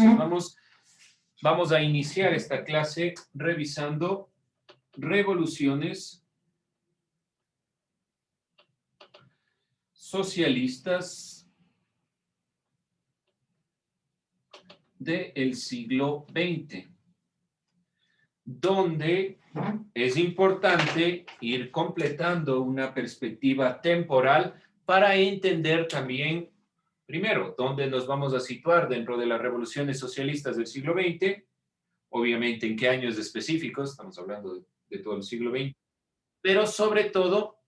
Entonces vamos a iniciar esta clase revisando revoluciones socialistas del siglo XX, donde es importante ir completando una perspectiva temporal para entender también, primero, dónde nos vamos a situar dentro de las revoluciones socialistas del siglo XX, obviamente en qué años específicos, estamos hablando de todo el siglo XX, pero sobre todo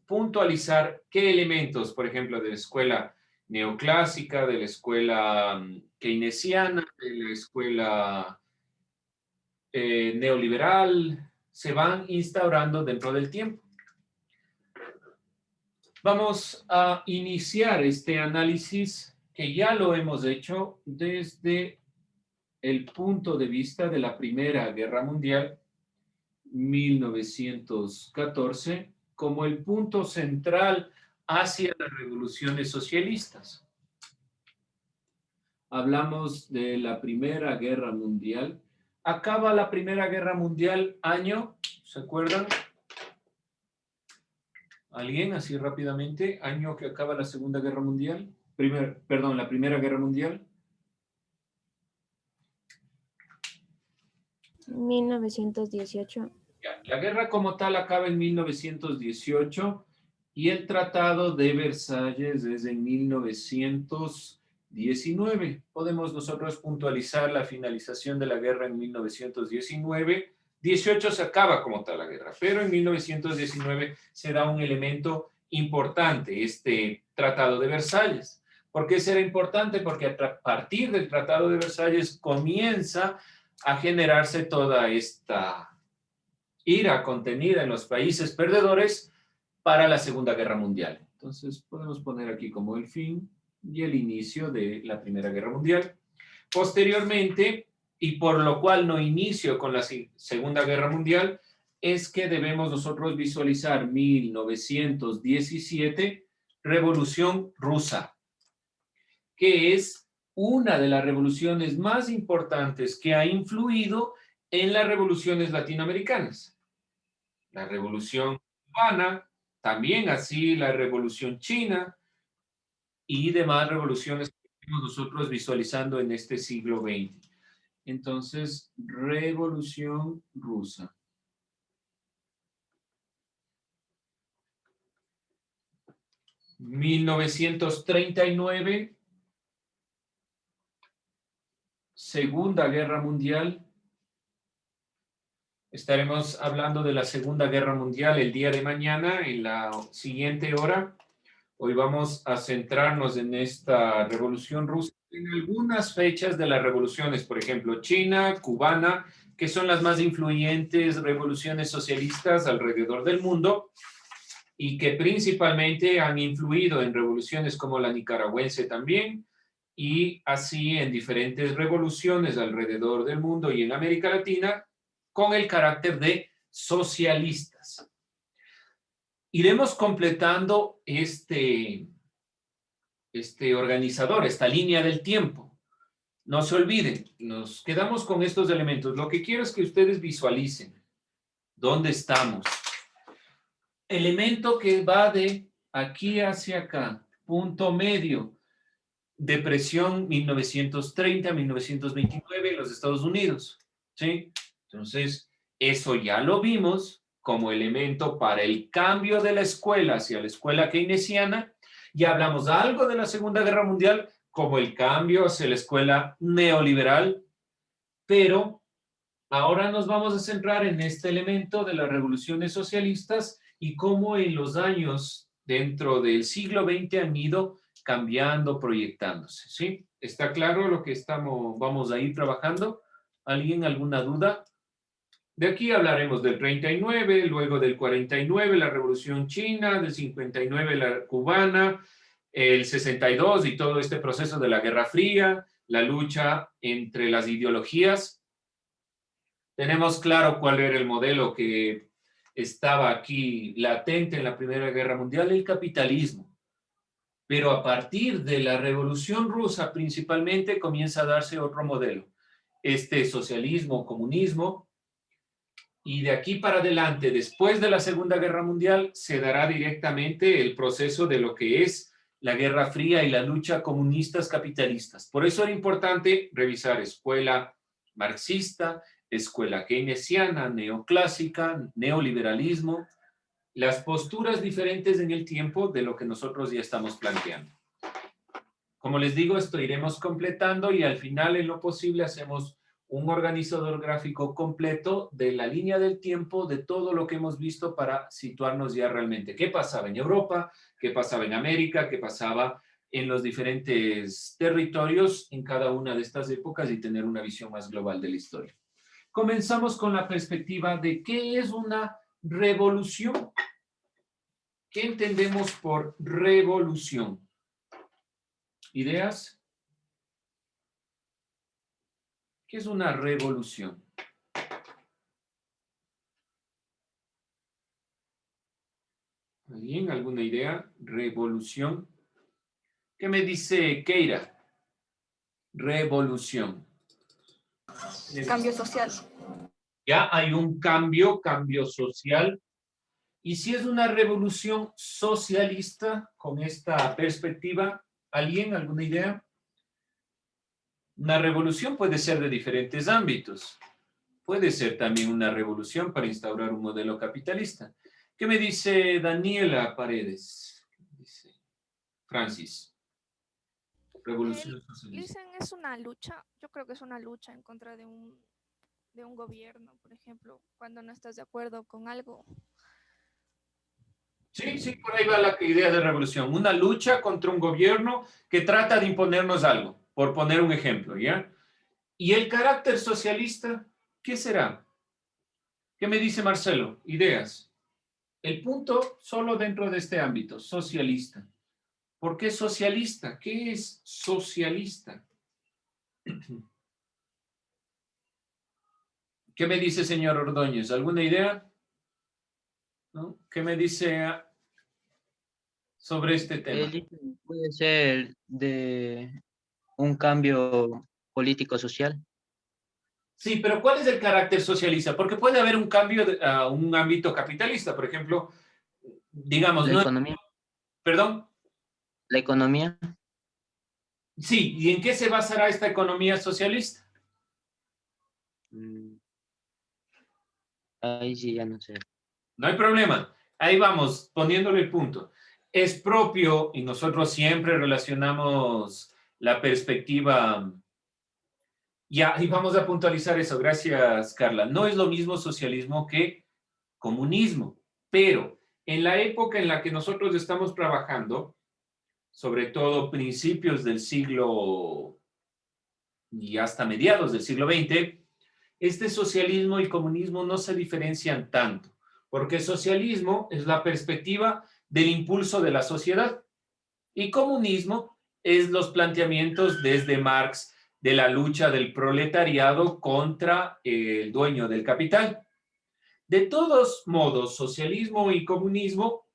puntualizar qué elementos, por ejemplo, de la escuela neoclásica, de la escuela keynesiana, de la escuela neoliberal, se van instaurando dentro del tiempo. Vamos a iniciar este análisis que ya lo hemos hecho desde el punto de vista de la Primera Guerra Mundial, 1914, como el punto central hacia las revoluciones socialistas. Hablamos de la Primera Guerra Mundial. Acaba la Primera Guerra Mundial, año, ¿se acuerdan? ¿Alguien así rápidamente? ¿Año que acaba la Segunda Guerra Mundial? La Primera Guerra Mundial. 1918. La guerra como tal acaba en 1918 y el Tratado de Versalles es en 1919. Podemos nosotros puntualizar la finalización de la guerra en 1919. 18 se acaba como tal la guerra, pero en 1919 será un elemento importante este Tratado de Versalles. ¿Por qué será importante? Porque a partir del Tratado de Versalles comienza a generarse toda esta ira contenida en los países perdedores para la Segunda Guerra Mundial. Entonces podemos poner aquí como el fin y el inicio de la Primera Guerra Mundial. Posteriormente, y por lo cual no inicio con la Segunda Guerra Mundial, es que debemos nosotros visualizar 1917, Revolución Rusa, que es una de las revoluciones más importantes que ha influido en las revoluciones latinoamericanas. La Revolución Cubana, también así la Revolución China y demás revoluciones que estamos nosotros visualizando en este siglo XX. Entonces, Revolución Rusa. (1939) Segunda Guerra Mundial. Estaremos hablando de la Segunda Guerra Mundial el día de mañana, en la siguiente hora. Hoy vamos a centrarnos en esta Revolución Rusa, en algunas fechas de las revoluciones, por ejemplo, China, cubana, que son las más influyentes revoluciones socialistas alrededor del mundo y que principalmente han influido en revoluciones como la nicaragüense también, y así en diferentes revoluciones alrededor del mundo y en América Latina, con el carácter de socialistas. Iremos completando este organizador, esta línea del tiempo. No se olviden, nos quedamos con estos elementos. Lo que quiero es que ustedes visualicen dónde estamos. Elemento que va de aquí hacia acá, punto medio, depresión 1930-1929 en los Estados Unidos, ¿sí? Entonces, eso ya lo vimos como elemento para el cambio de la escuela hacia la escuela keynesiana. Ya hablamos algo de la Segunda Guerra Mundial como el cambio hacia la escuela neoliberal, pero ahora nos vamos a centrar en este elemento de las revoluciones socialistas y cómo en los años dentro del siglo XX han ido cambiando, proyectándose, ¿sí? ¿Está claro lo que vamos a ir trabajando? ¿Alguien, alguna duda? De aquí hablaremos del 39, luego del 49, la Revolución China, del 59, la cubana, el 62 y todo este proceso de la Guerra Fría, la lucha entre las ideologías. Tenemos claro cuál era el modelo que estaba aquí latente en la Primera Guerra Mundial, el capitalismo. Pero a partir de la Revolución Rusa principalmente comienza a darse otro modelo, este socialismo, comunismo, y de aquí para adelante, después de la Segunda Guerra Mundial, se dará directamente el proceso de lo que es la Guerra Fría y la lucha comunistas capitalistas. Por eso era importante revisar escuela marxista, escuela keynesiana, neoclásica, neoliberalismo, las posturas diferentes en el tiempo de lo que nosotros ya estamos planteando. Como les digo, esto iremos completando y al final, en lo posible, hacemos un organizador gráfico completo de la línea del tiempo de todo lo que hemos visto para situarnos ya realmente. ¿Qué pasaba en Europa? ¿Qué pasaba en América? ¿Qué pasaba en los diferentes territorios en cada una de estas épocas y tener una visión más global de la historia? Comenzamos con la perspectiva de qué es una revolución. ¿Qué entendemos por revolución? ¿Ideas? ¿Qué es una revolución? ¿Alguien? ¿Alguna idea? Revolución. ¿Qué me dice Keira? Revolución. Cambio social. Ya hay un cambio social. Y si es una revolución socialista con esta perspectiva, ¿alguien? ¿Alguna idea? Una revolución puede ser de diferentes ámbitos. Puede ser también una revolución para instaurar un modelo capitalista. ¿Qué me dice Daniela Paredes? ¿Qué me dice Francis? Revolución socialista. Dicen es una lucha, yo creo que es una lucha en contra de un gobierno, por ejemplo, cuando no estás de acuerdo con algo. Sí, sí, por ahí va la idea de revolución. Una lucha contra un gobierno que trata de imponernos algo, por poner un ejemplo, ¿ya? ¿Y el carácter socialista? ¿Qué será? ¿Qué me dice Marcelo? Ideas. El punto solo dentro de este ámbito, socialista. ¿Por qué socialista? ¿Qué es socialista? ¿Qué me dice señor Ordóñez? ¿Alguna idea? ¿No? ¿Qué me dice sobre este tema? Puede ser de un cambio político-social. Sí, pero ¿cuál es el carácter socialista? Porque puede haber un cambio a un ámbito capitalista, por ejemplo, digamos, La no, economía. perdón, La economía. sí, ¿y en qué se basará esta economía socialista? mm, Ahí sí ya no sé. No hay problema, ahí vamos, poniéndole el punto. Es propio, y nosotros siempre relacionamos la perspectiva, ya, y vamos a puntualizar eso, gracias Carla, no es lo mismo socialismo que comunismo, pero en la época en la que nosotros estamos trabajando, sobre todo principios del siglo y hasta mediados del siglo XX, este socialismo y comunismo no se diferencian tanto, porque socialismo es la perspectiva del impulso de la sociedad y comunismo es los planteamientos desde Marx de la lucha del proletariado contra el dueño del capital. De todos modos, socialismo y comunismo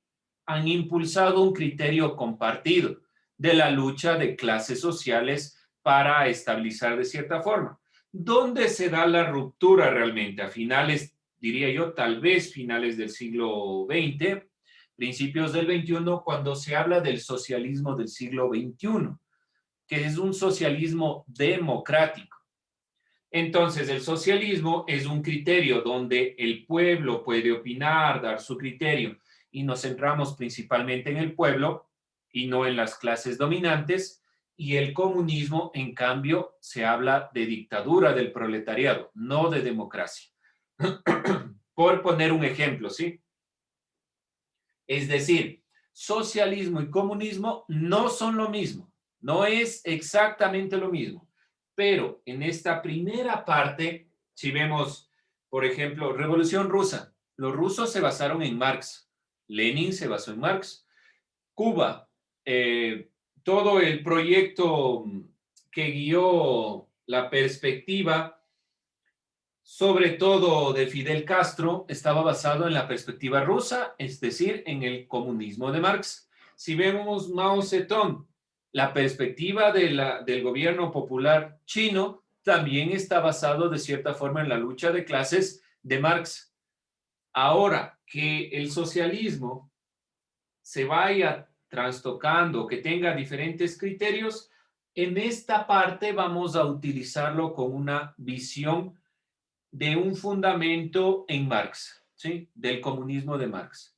han impulsado un criterio compartido de la lucha de clases sociales para estabilizar de cierta forma. ¿Dónde se da la ruptura realmente? A finales, diría yo, tal vez finales del siglo XX, principios del XXI, cuando se habla del socialismo del siglo XXI, que es un socialismo democrático. Entonces, el socialismo es un criterio donde el pueblo puede opinar, dar su criterio, y nos centramos principalmente en el pueblo y no en las clases dominantes, y el comunismo, en cambio, se habla de dictadura del proletariado, no de democracia. Por poner un ejemplo, ¿sí? Es decir, socialismo y comunismo no son lo mismo, no es exactamente lo mismo. Pero en esta primera parte, si vemos, por ejemplo, Revolución Rusa, los rusos se basaron en Marx, Lenin se basó en Marx, Cuba, todo el proyecto que guió la perspectiva, sobre todo de Fidel Castro, estaba basado en la perspectiva rusa, es decir, en el comunismo de Marx. si vemos Mao Zedong, la perspectiva del gobierno popular chino también está basado de cierta forma en la lucha de clases de Marx. Ahora, que el socialismo se vaya trastocando, que tenga diferentes criterios, en esta parte vamos a utilizarlo con una visión de un fundamento en Marx, ¿sí? Del comunismo de Marx.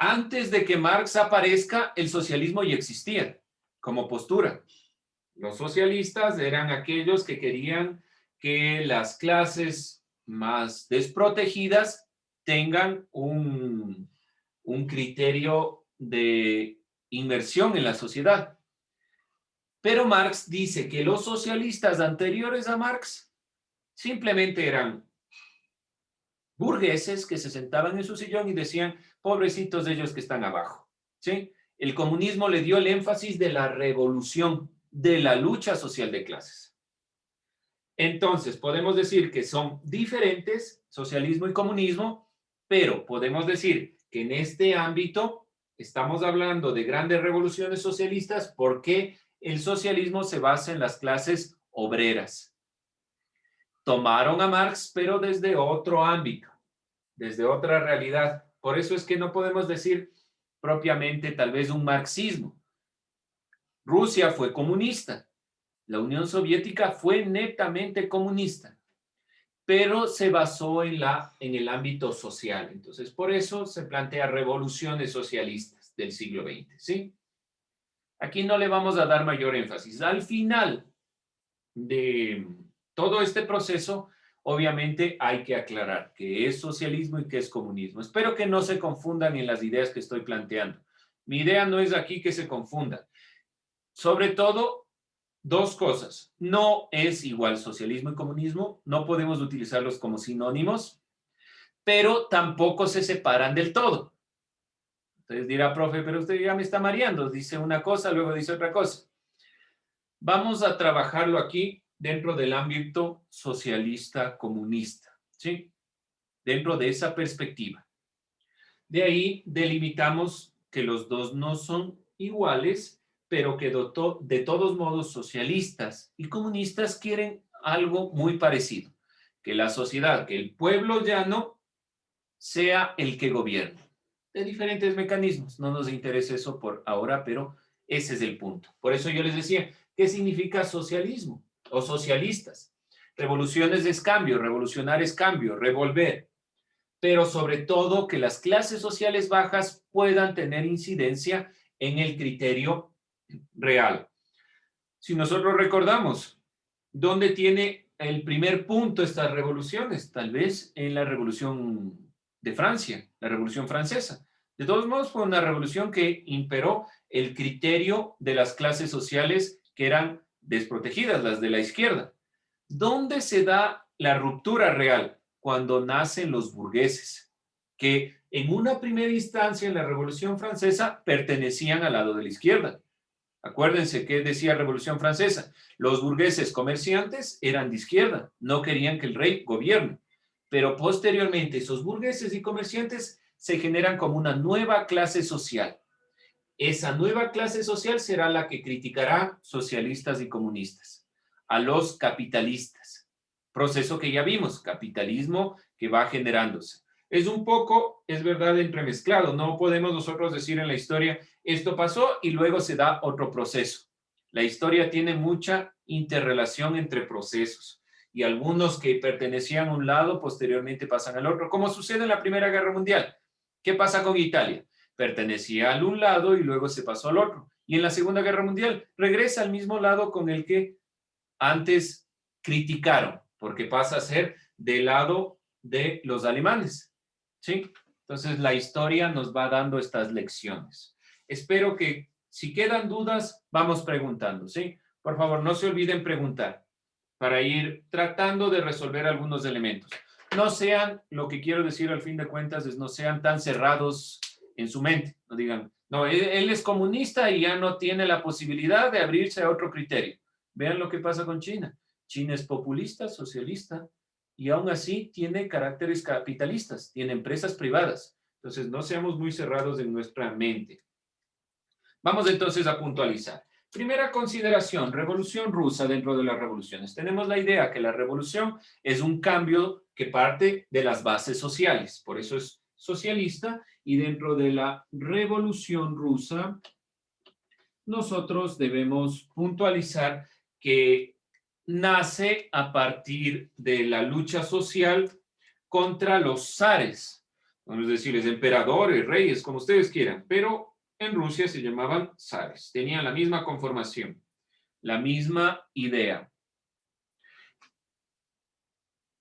Antes de que Marx aparezca, el socialismo ya existía como postura. Los socialistas eran aquellos que querían que las clases más desprotegidas tengan un criterio de inmersión en la sociedad. Pero Marx dice que los socialistas anteriores a Marx simplemente eran burgueses que se sentaban en su sillón y decían, pobrecitos de ellos que están abajo, ¿sí? El comunismo le dio el énfasis de la revolución, de la lucha social de clases. Entonces, podemos decir que son diferentes, socialismo y comunismo, pero podemos decir que en este ámbito estamos hablando de grandes revoluciones socialistas porque el socialismo se basa en las clases obreras. Tomaron a Marx, pero desde otro ámbito, desde otra realidad. Por eso es que no podemos decir propiamente tal vez un marxismo. Rusia fue comunista, la Unión Soviética fue netamente comunista, pero se basó en el ámbito social. Entonces, por eso se plantea revoluciones socialistas del siglo XX, ¿sí? Aquí no le vamos a dar mayor énfasis. Al final de todo este proceso, obviamente hay que aclarar qué es socialismo y qué es comunismo. Espero que no se confundan en las ideas que estoy planteando. Mi idea no es aquí que se confundan. Sobre todo, dos cosas. No es igual socialismo y comunismo, no podemos utilizarlos como sinónimos, pero tampoco se separan del todo. Entonces dirá, profe, pero usted ya me está mareando, dice una cosa, luego dice otra cosa. Vamos a trabajarlo aquí dentro del ámbito socialista comunista, ¿sí? Dentro de esa perspectiva. De ahí delimitamos que los dos no son iguales, pero que de todos modos socialistas y comunistas quieren algo muy parecido, que la sociedad, que el pueblo llano sea el que gobierne. De diferentes mecanismos, no nos interesa eso por ahora, pero ese es el punto. Por eso yo les decía, ¿qué significa socialismo o socialistas? Revoluciones es cambio, revolucionar es cambio, revolver, pero sobre todo que las clases sociales bajas puedan tener incidencia en el criterio real. Si nosotros recordamos, ¿dónde tiene el primer punto estas revoluciones? Tal vez en la Revolución de Francia, la Revolución Francesa. De todos modos, fue una revolución que imperó el criterio de las clases sociales que eran desprotegidas, las de la izquierda. ¿Dónde se da la ruptura real? Cuando nacen los burgueses, que en una primera instancia en la Revolución Francesa pertenecían al lado de la izquierda. Acuérdense que decía Revolución Francesa, los burgueses comerciantes eran de izquierda, no querían que el rey gobierne, pero posteriormente esos burgueses y comerciantes se generan como una nueva clase social. Esa nueva clase social será la que criticará socialistas y comunistas, a los capitalistas. Proceso que ya vimos, capitalismo que va generándose. Es un poco, es verdad, entremezclado. No podemos nosotros decir en la historia, esto pasó y luego se da otro proceso. La historia tiene mucha interrelación entre procesos y algunos que pertenecían a un lado posteriormente pasan al otro, como sucede en la Primera Guerra Mundial. ¿Qué pasa con Italia? Pertenecía al un lado y luego se pasó al otro. Y en la Segunda Guerra Mundial regresa al mismo lado con el que antes criticaron, porque pasa a ser del lado de los alemanes, ¿sí? Entonces la historia nos va dando estas lecciones. Espero que si quedan dudas, vamos preguntando, ¿sí? Por favor, no se olviden preguntar para ir tratando de resolver algunos elementos. No sean, lo que quiero decir al fin de cuentas es no sean tan cerrados en su mente. No digan, no, él es comunista y ya no tiene la posibilidad de abrirse a otro criterio. Vean lo que pasa con China. China es populista, socialista, y aún así tiene caracteres capitalistas, tiene empresas privadas. Entonces, no seamos muy cerrados en nuestra mente. Vamos entonces a puntualizar. Primera consideración, revolución rusa dentro de las revoluciones. Tenemos la idea que la revolución es un cambio que parte de las bases sociales, por eso es socialista, y dentro de la revolución rusa nosotros debemos puntualizar que nace a partir de la lucha social contra los zares, vamos a decirles emperadores, reyes, como ustedes quieran, pero en Rusia se llamaban zares, tenían la misma conformación, la misma idea.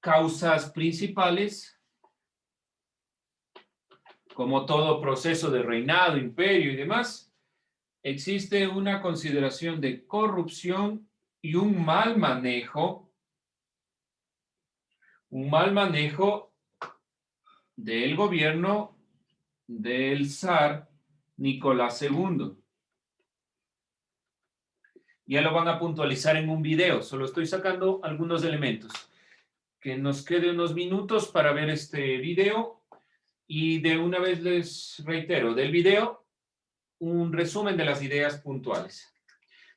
Causas principales, como todo proceso de reinado, imperio y demás, existe una consideración de corrupción y un mal manejo del gobierno del zar Nicolás II. Ya lo van a puntualizar en un video, solo estoy sacando algunos elementos. Que nos quede unos minutos para ver este video y de una vez les reitero, del video, un resumen de las ideas puntuales.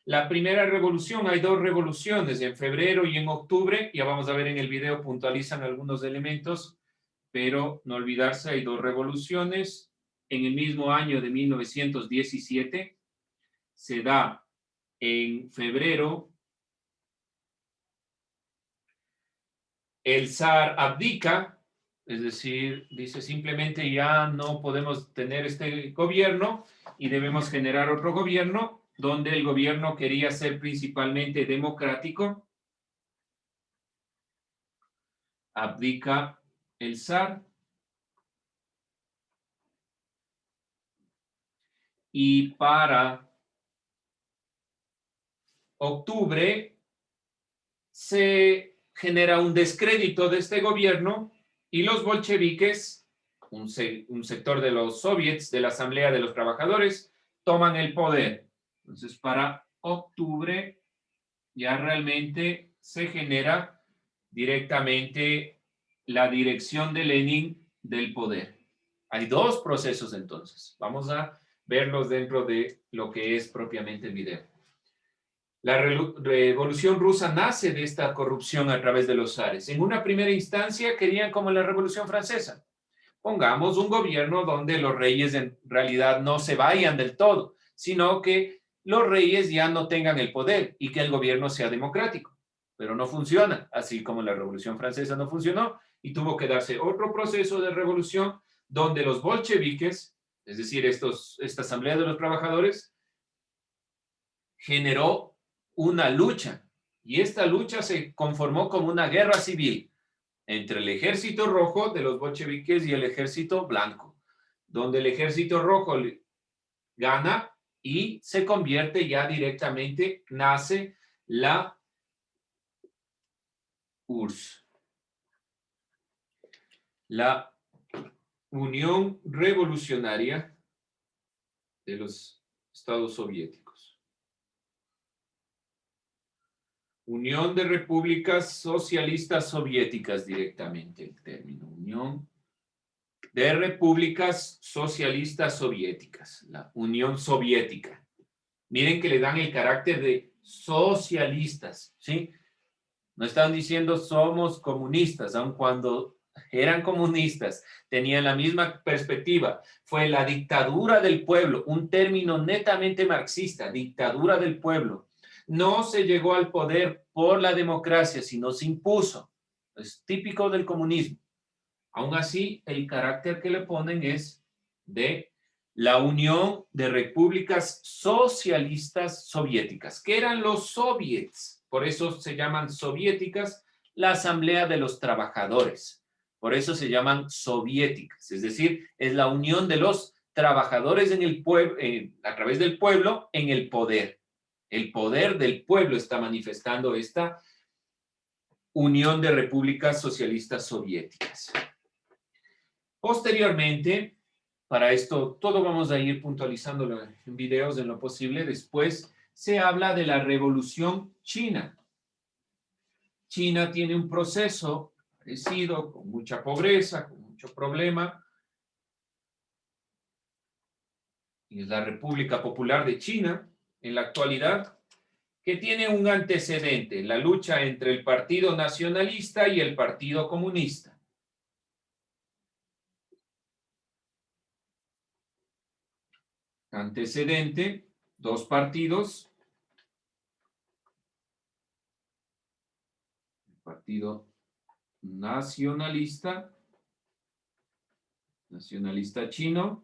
La primera revolución, hay dos revoluciones, en febrero y en octubre, ya vamos a ver en el video, puntualizan algunos elementos, pero no olvidarse, hay dos revoluciones. En el mismo año de 1917, se da en febrero, el zar abdica, es decir, dice simplemente ya no podemos tener este gobierno y debemos generar otro gobierno, donde el gobierno quería ser principalmente democrático. Abdica el zar. Y para octubre se genera un descrédito de este gobierno y los bolcheviques, un sector de los soviets, de la Asamblea de los Trabajadores, toman el poder. Entonces, para octubre ya realmente se genera directamente la dirección de Lenin del poder. Hay dos procesos entonces. Vamos a verlos dentro de lo que es propiamente el video. La revolución rusa nace de esta corrupción a través de los zares. En una primera instancia querían, como en la Revolución Francesa, pongamos un gobierno donde los reyes en realidad no se vayan del todo, sino que los reyes ya no tengan el poder y que el gobierno sea democrático. Pero no funciona, así como la Revolución Francesa no funcionó y tuvo que darse otro proceso de revolución donde los bolcheviques, es decir, esta Asamblea de los Trabajadores, generó una lucha y esta lucha se conformó como una guerra civil entre el ejército rojo de los bolcheviques y el ejército blanco, donde el ejército rojo gana y se convierte ya directamente, nace la URSS, la Unión Revolucionaria de los Estados Soviéticos. Unión de Repúblicas Socialistas Soviéticas, directamente el término. Unión de Repúblicas Socialistas Soviéticas, la Unión Soviética. Miren que le dan el carácter de socialistas, ¿sí? No están diciendo somos comunistas, aun cuando eran comunistas, tenían la misma perspectiva. Fue la dictadura del pueblo, un término netamente marxista, dictadura del pueblo. No se llegó al poder por la democracia, sino se impuso. Es típico del comunismo. Aún así, el carácter que le ponen es de la Unión de Repúblicas Socialistas Soviéticas, que eran los soviets. Por eso se llaman soviéticas, la Asamblea de los Trabajadores. Por eso se llaman soviéticas. Es decir, es la unión de los trabajadores en el pueblo, a través del pueblo en el poder. El poder del pueblo está manifestando esta Unión de Repúblicas Socialistas Soviéticas. Posteriormente, para esto todo vamos a ir puntualizándolo en videos en lo posible. Después se habla de la Revolución China. China tiene un proceso parecido, con mucha pobreza, con mucho problema. es la República Popular de China, en la actualidad, que tiene un antecedente, la lucha entre el Partido Nacionalista y el Partido Comunista. Antecedente, dos partidos. El Partido Nacionalista chino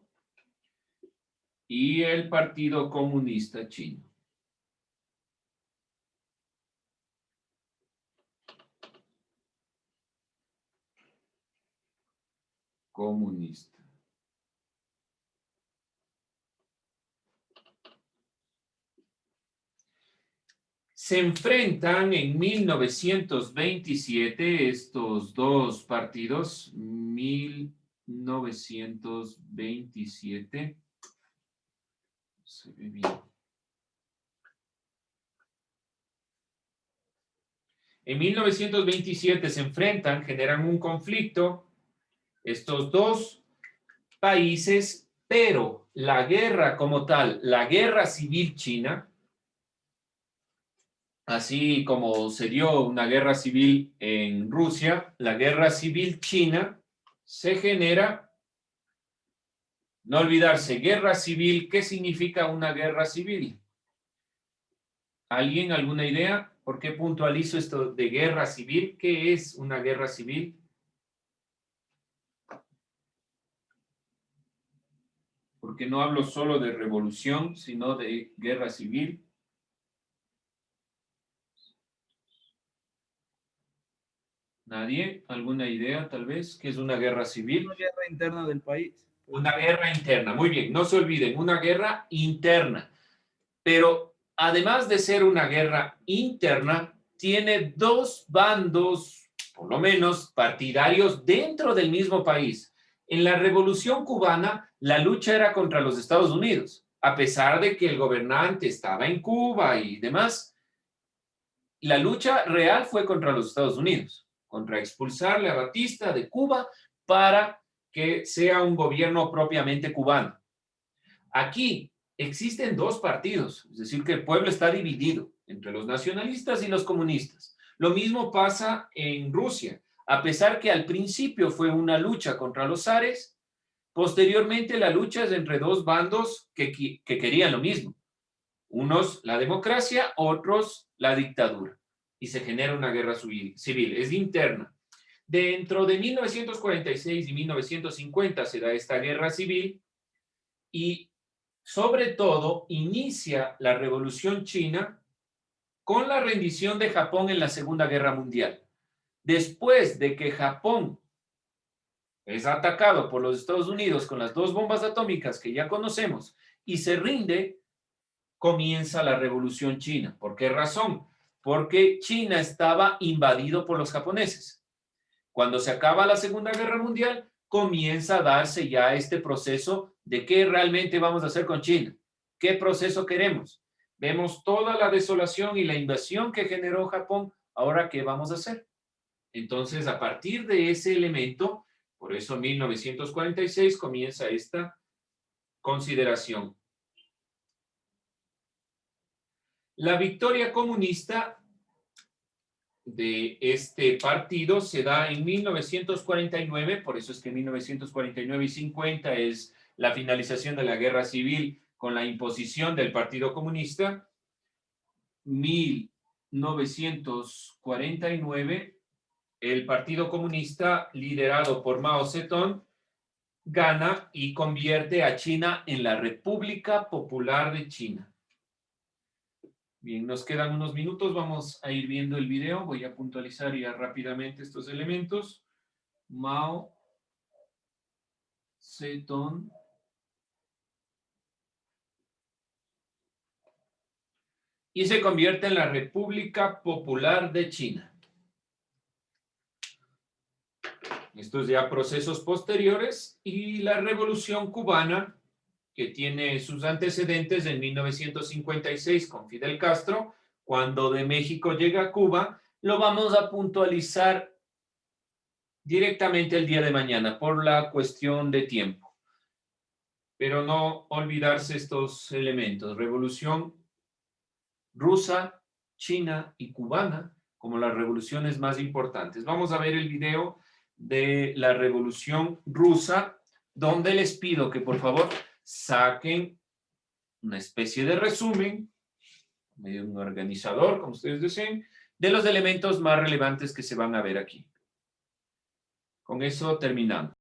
y el Partido Comunista chino. Comunista. Se enfrentan en 1927 estos dos partidos, 1927, se ve bien. En 1927 se enfrentan, generan un conflicto estos dos países, pero la guerra como tal, la guerra civil china, así como se dio una guerra civil en Rusia, la guerra civil china se genera, no olvidarse, guerra civil, ¿qué significa una guerra civil? ¿Alguien, alguna idea? ¿Por qué puntualizo esto de guerra civil? ¿Qué es una guerra civil? Porque no hablo solo de revolución, sino de guerra civil. ¿Nadie? ¿Alguna idea, tal vez? ¿Qué es una guerra civil? Una guerra interna del país. Una guerra interna. Muy bien, no se olviden, una guerra interna. Pero además de ser una guerra interna, tiene dos bandos, por lo menos, partidarios dentro del mismo país. En la Revolución Cubana, la lucha era contra los Estados Unidos, a pesar de que el gobernante estaba en Cuba y demás. La lucha real fue contra los Estados Unidos, contra expulsarle a Batista de Cuba para que sea un gobierno propiamente cubano. Aquí existen dos partidos, es decir, que el pueblo está dividido entre los nacionalistas y los comunistas. Lo mismo pasa en Rusia. A pesar que al principio fue una lucha contra los zares, posteriormente la lucha es entre dos bandos que querían lo mismo. Unos la democracia, otros la dictadura. Y se genera una guerra civil, es interna. Dentro de 1946 y 1950 se da esta guerra civil y sobre todo inicia la Revolución China con la rendición de Japón en la Segunda Guerra Mundial. Después de que Japón es atacado por los Estados Unidos con las dos bombas atómicas que ya conocemos y se rinde, comienza la Revolución China. ¿Por qué razón? Porque China estaba invadido por los japoneses. Cuando se acaba la Segunda Guerra Mundial, comienza a darse ya este proceso de qué realmente vamos a hacer con China. ¿Qué proceso queremos? Vemos toda la desolación y la invasión que generó Japón. Ahora, ¿qué vamos a hacer? Entonces, a partir de ese elemento, por eso en 1946 comienza esta consideración. La victoria comunista de este partido se da en 1949, por eso es que 1949 y 50 es la finalización de la guerra civil con la imposición del Partido Comunista. 1949, el Partido Comunista, liderado por Mao Zedong, gana y convierte a China en la República Popular de China. Bien, nos quedan unos minutos, vamos a ir viendo el video, voy a puntualizar ya rápidamente estos elementos. Mao Zedong y se convierte en la República Popular de China. Estos ya procesos posteriores y la Revolución Cubana, que tiene sus antecedentes en 1956 con Fidel Castro, cuando de México llega a Cuba, lo vamos a puntualizar directamente el día de mañana por la cuestión de tiempo. pero no olvidarse estos elementos. Revolución rusa, china y cubana como las revoluciones más importantes. Vamos a ver el video de la Revolución Rusa, donde les pido que por favor saquen una especie de resumen, medio un organizador, como ustedes deseen, de los elementos más relevantes que se van a ver aquí. Con eso terminamos.